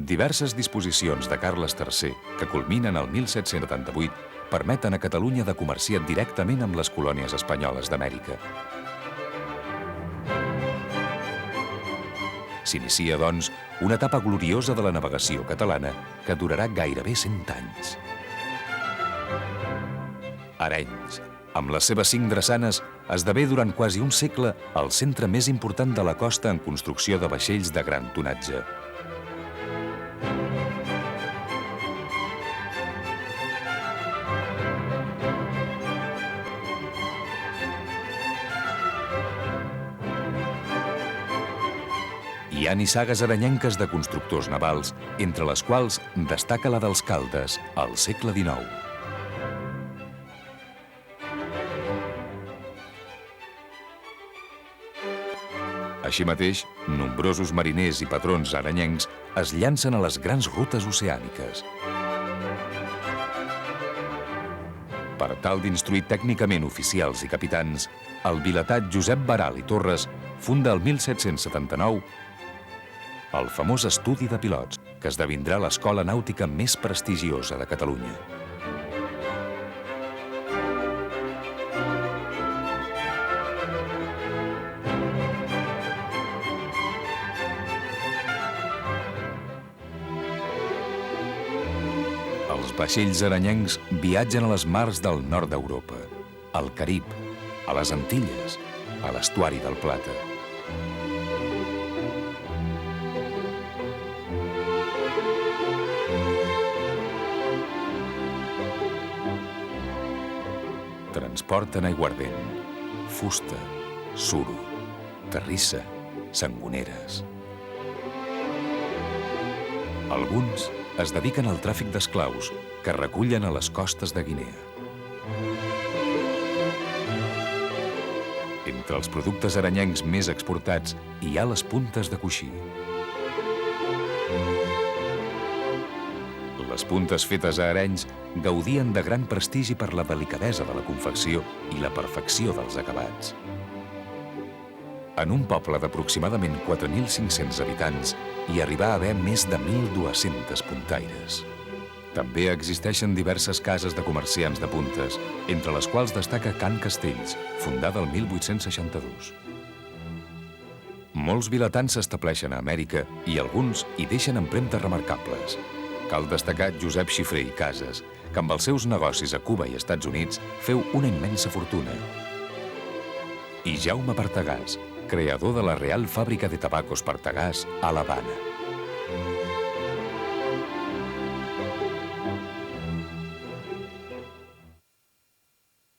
Diverses disposicions de Carles III, que culminen el 1778, permeten a Catalunya de comerciar directament amb les colònies espanyoles d'Amèrica. S'inicia, doncs, una etapa gloriosa de la navegació catalana que durarà gairebé 100 anys. Arenys, amb les seves 5 drassanes, esdevé durant quasi un segle el centre més important de la costa en construcció de vaixells de gran tonatge. Hi ha nissagues arenyenques de constructors navals, entre les quals destaca la dels Caldes, al segle XIX. Així mateix, nombrosos mariners i patrons arenyencs es llancen a les grans rutes oceàniques. Per tal d'instruir tècnicament oficials i capitans, el vilatat Josep Baral i Torres funda el 1779 el famós Estudi de Pilots, que esdevindrà l'escola nàutica més prestigiosa de Catalunya. Els vaixells arenyencs viatgen a les mars del nord d'Europa, al Carib, a les Antilles, a l'estuari del Plata. Transporten aiguardent, fusta, suro, terrissa, sangoneres. Alguns es dediquen al tràfic d'esclaus que recullen a les costes de Guinea. Entre els productes arenyencs més exportats hi ha les puntes de coixí. Les puntes fetes a Arenys gaudien de gran prestigi per la delicadesa de la confecció i la perfecció dels acabats. En un poble d'aproximadament 4.500 habitants hi arribà a haver més de 1.200 puntaires. També existeixen diverses cases de comerciants de puntes, entre les quals destaca Can Castells, fundada el 1862. Molts vilatans s'estableixen a Amèrica i alguns hi deixen empremtes remarcables. Cal destacar Josep Xifré i Casas, que amb els seus negocis a Cuba i Estats Units feu una immensa fortuna. I Jaume Partagàs, creador de la Real Fàbrica de Tabacos Partagàs a l'Havana.